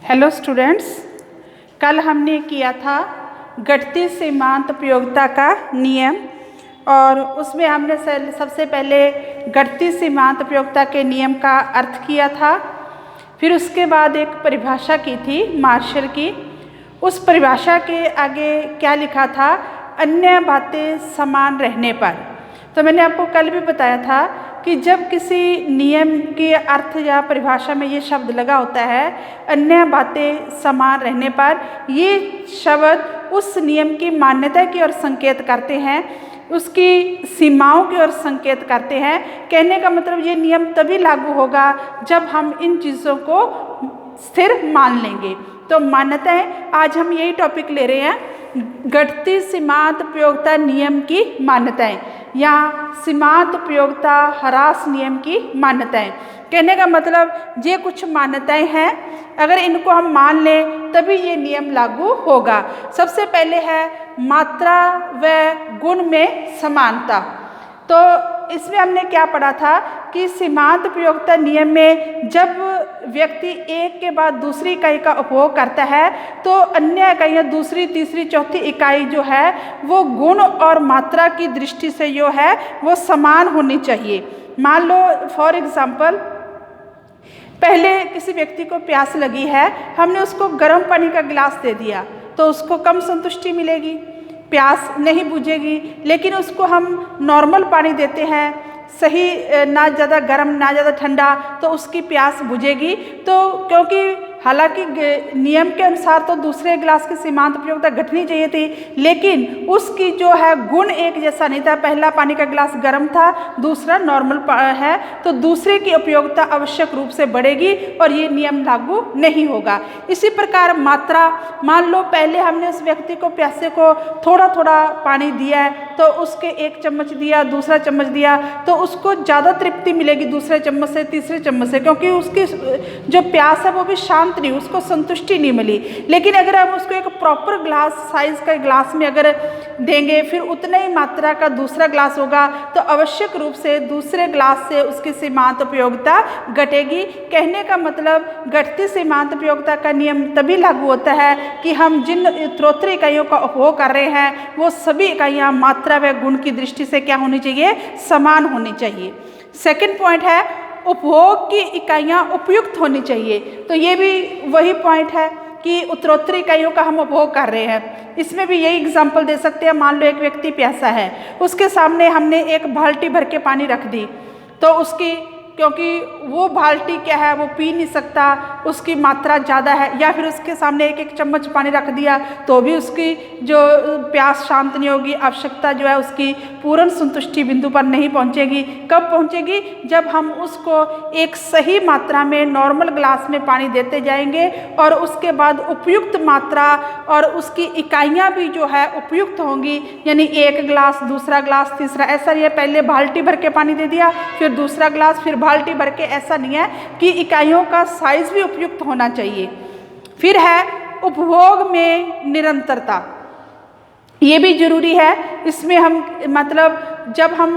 Hello students, कल हमने किया था घटती सीमांत उपयोगिता का नियम और उसमें हमने सबसे पहले घटती सीमांत उपयोगिता के नियम का अर्थ किया था। फिर उसके बाद एक परिभाषा की थी मार्शल की। उस परिभाषा के आगे क्या लिखा था, अन्य बातें समान रहने पर। तो मैंने आपको कल भी बताया था कि जब किसी नियम के अर्थ या परिभाषा में ये शब्द लगा होता है अन्य बातें समान रहने पर, ये शब्द उस नियम की मान्यता की ओर संकेत करते हैं, उसकी सीमाओं की ओर संकेत करते हैं। कहने का मतलब ये नियम तभी लागू होगा जब हम इन चीज़ों को स्थिर मान लेंगे। तो मान्यताएं, आज हम यही टॉपिक ले रहे हैं, घटती सीमांत उपयोगिता नियम की मान्यताएं या सीमांत उपयोगिता ह्रास नियम की मान्यताएं। कहने का मतलब ये कुछ मान्यताएं हैं, अगर इनको हम मान लें तभी ये नियम लागू होगा। सबसे पहले है मात्रा व गुण में समानता। तो इसमें हमने क्या पढ़ा था कि सीमांत उपयोगिता नियम में जब व्यक्ति एक के बाद दूसरी इकाई का उपभोग करता है तो अन्य इकाइयाँ दूसरी, तीसरी, चौथी इकाई जो है वो गुण और मात्रा की दृष्टि से जो है वो समान होनी चाहिए। मान लो फॉर एग्जाम्पल, पहले किसी व्यक्ति को प्यास लगी है, हमने उसको गर्म पानी का गिलास दे दिया तो उसको कम संतुष्टि मिलेगी, प्यास नहीं बुझेगी। लेकिन उसको हम नॉर्मल पानी देते हैं, सही, ना ज़्यादा गर्म ना ज़्यादा ठंडा, तो उसकी प्यास बुझेगी। तो क्योंकि हालांकि नियम के अनुसार तो दूसरे गिलास की सीमांत उपयोगिता घटनी चाहिए थी, लेकिन उसकी जो है गुण एक जैसा नहीं था। पहला पानी का गिलास गर्म था, दूसरा नॉर्मल है, तो दूसरे की उपयोगिता आवश्यक रूप से बढ़ेगी और ये नियम लागू नहीं होगा। इसी प्रकार मात्रा, मान लो पहले हमने उस व्यक्ति को, प्यासे को थोड़ा थोड़ा पानी दिया है तो उसके एक चम्मच दिया, दूसरा चम्मच दिया, तो उसको ज़्यादा तृप्ति मिलेगी दूसरे चम्मच से, तीसरे चम्मच से, क्योंकि उसकी जो प्यास है वो भी शांत नहीं, उसको संतुष्टि नहीं मिली। लेकिन अगर हम उसको एक प्रॉपर ग्लास साइज का ग्लास में अगर देंगे, फिर उतना ही मात्रा का दूसरा ग्लास होगा, तो आवश्यक रूप से दूसरे ग्लास से उसकी सीमांत उपयोगिता घटेगी। कहने का मतलब घटती सीमांत उपयोगिता का नियम तभी लागू होता है कि हम जिन उत्तरोत्तर इकाइयों का उपभोग कर रहे हैं वो सभी इकाइयाँ मात्रा व गुण की दृष्टि से क्या होनी चाहिए, समान होनी चाहिए। सेकंड पॉइंट है उपभोग की इकाइयाँ उपयुक्त होनी चाहिए। तो ये भी वही पॉइंट है कि उत्तरोत्तर इकाइयों का हम उपभोग कर रहे हैं। इसमें भी यही एग्जाम्पल दे सकते हैं। मान लो एक व्यक्ति प्यासा है, उसके सामने हमने एक बाल्टी भर के पानी रख दी, तो उसकी, क्योंकि वो बाल्टी क्या है वो पी नहीं सकता, उसकी मात्रा ज़्यादा है, या फिर उसके सामने एक एक चम्मच पानी रख दिया तो भी उसकी जो प्यास शांत नहीं होगी, आवश्यकता जो है उसकी पूर्ण संतुष्टि बिंदु पर नहीं पहुंचेगी। कब पहुंचेगी? जब हम उसको एक सही मात्रा में नॉर्मल ग्लास में पानी देते जाएंगे और उसके बाद उपयुक्त मात्रा और उसकी इकाइयाँ भी जो है उपयुक्त होंगी। यानी एक गिलास, दूसरा गिलास, तीसरा, ऐसा नहीं है पहले बाल्टी भर के पानी दे दिया फिर दूसरा गिलास फिर बाल्टी भर के, ऐसा नहीं है कि इकाइयों का साइज भी उपयुक्त होना चाहिए। फिर है उपभोग में निरंतरता, ये भी जरूरी है। इसमें हम मतलब जब हम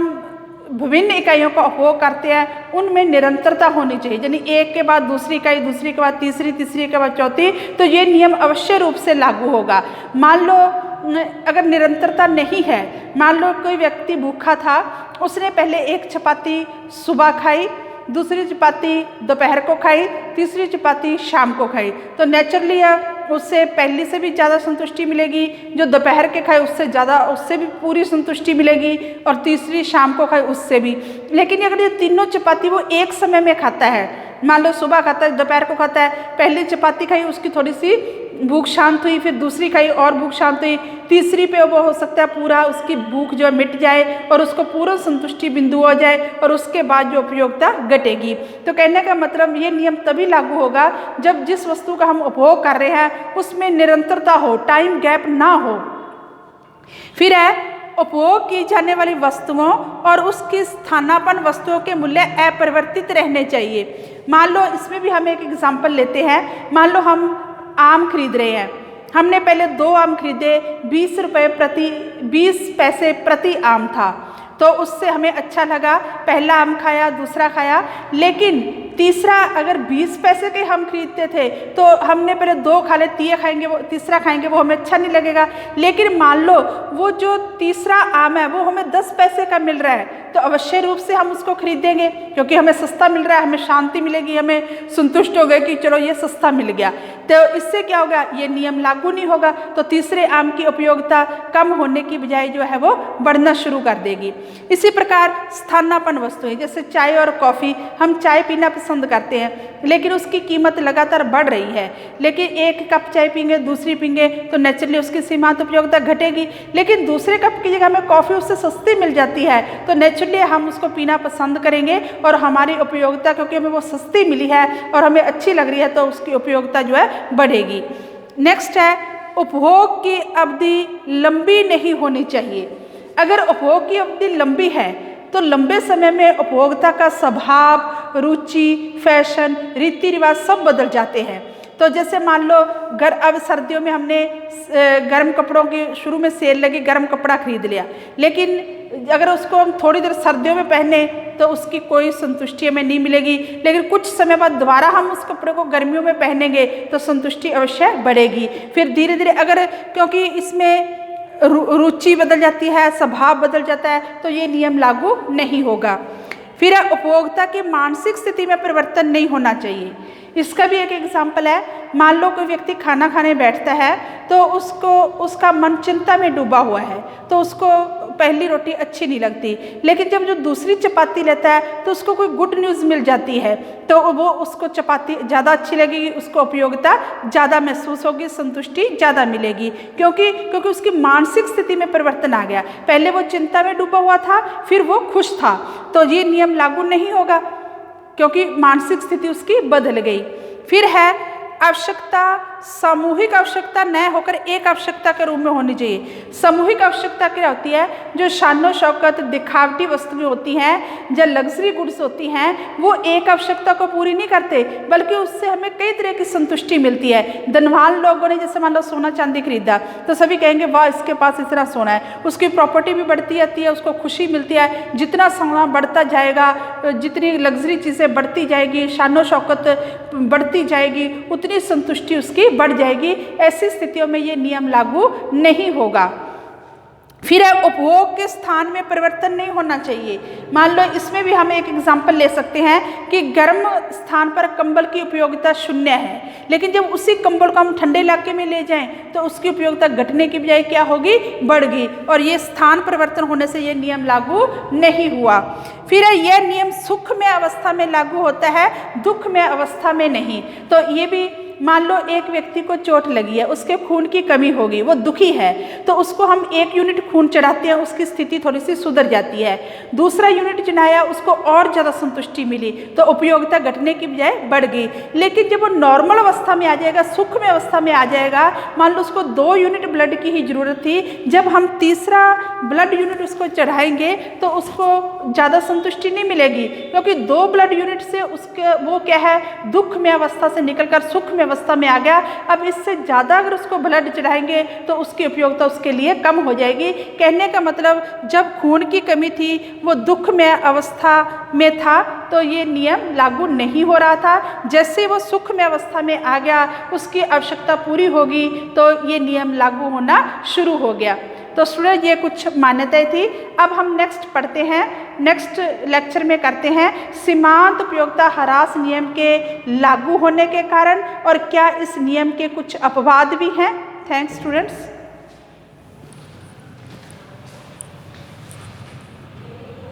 विभिन्न इकाइयों का उपभोग करते हैं उनमें निरंतरता होनी चाहिए, यानी एक के बाद दूसरी इकाई, दूसरी के बाद तीसरी, तीसरी के बाद चौथी, तो ये नियम अवश्य रूप से लागू होगा। मान लो अगर निरंतरता नहीं है, मान लो कोई व्यक्ति भूखा था, उसने पहले एक चपाती सुबह खाई, दूसरी चपाती दोपहर को खाई, तीसरी चपाती शाम को खाई, तो नेचुरली उससे पहली से भी ज़्यादा संतुष्टि मिलेगी, जो दोपहर के खाए उससे ज़्यादा, उससे भी पूरी संतुष्टि मिलेगी, और तीसरी शाम को खाए उससे भी। लेकिन अगर ये तीनों चपाती वो एक समय में खाता है, मान लो सुबह खाता है, दोपहर को खाता है, पहली चपाती खाई उसकी थोड़ी सी भूख शांत हुई, फिर दूसरी खाई और भूख शांत हुई, तीसरी पे वो हो सकता है पूरा उसकी भूख जो मिट जाए और उसको पूरा संतुष्टि बिंदु हो जाए और उसके बाद जो उपयोगिता घटेगी। तो कहने का मतलब ये नियम तभी लागू होगा जब जिस वस्तु का हम उपभोग कर रहे हैं उसमें निरंतरता हो, टाइम गैप ना हो। फिर है उपभोग की जाने वाली वस्तुओं और उसकी स्थानापन्न वस्तुओं के मूल्य अपरिवर्तित रहने चाहिए। मान लो इसमें भी हम एक एग्जाम्पल लेते हैं। मान लो हम आम खरीद रहे हैं, हमने पहले 2 आम खरीदे, 20 पैसे प्रति आम था, तो उससे हमें अच्छा लगा, पहला आम खाया, दूसरा खाया। लेकिन तीसरा अगर 20 पैसे के हम खरीदते थे तो हमने पहले 2 खा ले, तीसरा खाएंगे वो हमें अच्छा नहीं लगेगा। लेकिन मान लो वो जो तीसरा आम है वो हमें 10 पैसे का मिल रहा है तो अवश्य रूप से हम उसको खरीदेंगे, क्योंकि हमें सस्ता मिल रहा है, हमें शांति मिलेगी, हमें संतुष्ट हो गए कि चलो ये सस्ता मिल गया। तो इससे क्या होगा, ये नियम लागू नहीं होगा, तो तीसरे आम की उपयोगिता कम होने की बजाय जो है वो बढ़ना शुरू कर देगी। इसी प्रकार स्थानापन्न वस्तुएं, जैसे चाय और कॉफ़ी, हम चाय पीना पसंद करते हैं लेकिन उसकी कीमत लगातार बढ़ रही है। लेकिन 1 कप चाय पीएंगे, दूसरी पीएंगे तो नेचुरली उसकी सीमांत उपयोगिता घटेगी। लेकिन दूसरे कप की जगह हमें कॉफ़ी उससे सस्ती मिल जाती है तो नेचुरली हम उसको पीना पसंद करेंगे और हमारी उपयोगिता, क्योंकि हमें वो सस्ती मिली है और हमें अच्छी लग रही है, तो उसकी उपयोगिता जो है बढ़ेगी। नेक्स्ट है, उपभोग की अवधि लंबी नहीं होनी चाहिए। अगर उपभोग की अवधि लंबी है तो लंबे समय में उपभोक्ता का स्वभाव, रुचि, फैशन, रीति रिवाज सब बदल जाते हैं। तो जैसे मान लो अब सर्दियों में हमने गर्म कपड़ों की शुरू में सेल लगी, गर्म कपड़ा खरीद लिया, लेकिन अगर उसको हम थोड़ी देर सर्दियों में पहने तो उसकी कोई संतुष्टि हमें नहीं मिलेगी। लेकिन कुछ समय बाद दोबारा हम उस कपड़े को गर्मियों में पहनेंगे तो संतुष्टि अवश्य बढ़ेगी। फिर धीरे धीरे अगर, क्योंकि इसमें रुचि बदल जाती है, स्वभाव बदल जाता है, तो ये नियम लागू नहीं होगा। फिर उपभोक्ता की मानसिक स्थिति में परिवर्तन नहीं होना चाहिए। इसका भी एक एग्जाम्पल है, मान लो कोई व्यक्ति खाना खाने बैठता है तो उसका मन चिंता में डूबा हुआ है तो उसको पहली रोटी अच्छी नहीं लगती, लेकिन जब जो दूसरी चपाती लेता है तो उसको कोई गुड न्यूज़ मिल जाती है तो वो उसको चपाती ज़्यादा अच्छी लगेगी, उसको उपयोगिता ज़्यादा महसूस होगी, संतुष्टि ज़्यादा मिलेगी, क्योंकि उसकी मानसिक स्थिति में परिवर्तन आ गया। पहले वो चिंता में डूबा हुआ था, फिर वो खुश था, तो ये नियम लागू नहीं होगा क्योंकि मानसिक स्थिति उसकी बदल गई। फिर है आवश्यकता सामूहिक आवश्यकता न होकर एक आवश्यकता के रूप में होनी चाहिए। सामूहिक आवश्यकता क्या होती है, जो शानो शौकत दिखावटी वस्तुएं होती हैं, जो लग्जरी गुड्स होती हैं, वो एक आवश्यकता को पूरी नहीं करते बल्कि उससे हमें कई तरह की संतुष्टि मिलती है। धनवान लोगों ने जैसे मान लो सोना चांदी खरीदा तो सभी कहेंगे वाह इसके पास इतना सोना है, उसकी प्रॉपर्टी भी बढ़ती जाती है, उसको खुशी मिलती है। जितना सोना बढ़ता जाएगा, जितनी लग्जरी चीज़ें बढ़ती जाएगी, शानो शौकत बढ़ती जाएगी, उतनी संतुष्टि उसकी बढ़ जाएगी। ऐसी स्थितियों में ये नियम लागू नहीं होगा। फिर है उपभोग के स्थान में परिवर्तन नहीं होना चाहिए। मान लो इसमें भी हम एक एग्जाम्पल ले सकते हैं कि गर्म स्थान पर कंबल की उपयोगिता 0 है, लेकिन जब उसी कंबल को हम ठंडे इलाके में ले जाएं तो उसकी उपयोगिता घटने की बजाय क्या होगी, बढ़ेगी, और ये स्थान परिवर्तन होने से ये नियम लागू नहीं हुआ। फिर है यह नियम सुख में अवस्था में लागू होता है, दुख में अवस्था में नहीं। तो ये भी मान लो एक व्यक्ति को चोट लगी है, उसके खून की कमी होगी, वो दुखी है, तो उसको हम 1 यूनिट खून चढ़ाते हैं, उसकी स्थिति थोड़ी सी सुधर जाती है। दूसरा यूनिट चढ़ाया, उसको और ज़्यादा संतुष्टि मिली, तो उपयोगिता घटने की बजाय बढ़ गई। लेकिन जब वो नॉर्मल अवस्था में आ जाएगा, सुख में अवस्था में आ जाएगा, मान लो उसको 2 यूनिट ब्लड की ही जरूरत थी, जब हम तीसरा ब्लड यूनिट उसको चढ़ाएंगे तो उसको ज़्यादा संतुष्टि नहीं मिलेगी, क्योंकि 2 ब्लड यूनिट से उसके वो क्या है, दुख में अवस्था से निकलकर सुख में अवस्था में आ गया। अब इससे ज़्यादा अगर उसको ब्लड चढ़ाएंगे तो उसकी उपयोगिता उसके लिए कम हो जाएगी। कहने का मतलब जब खून की कमी थी, वो दुख में अवस्था में था, तो ये नियम लागू नहीं हो रहा था। जैसे वो सुख में अवस्था में आ गया, उसकी आवश्यकता पूरी होगी तो ये नियम लागू होना शुरू हो गया। तो स्टूडेंट ये कुछ मान्यताएं थी। अब हम नेक्स्ट पढ़ते हैं, नेक्स्ट लेक्चर में करते हैं सीमांत उपयोगिता ह्रास नियम के लागू होने के कारण और क्या इस नियम के कुछ अपवाद भी हैं। Thanks students.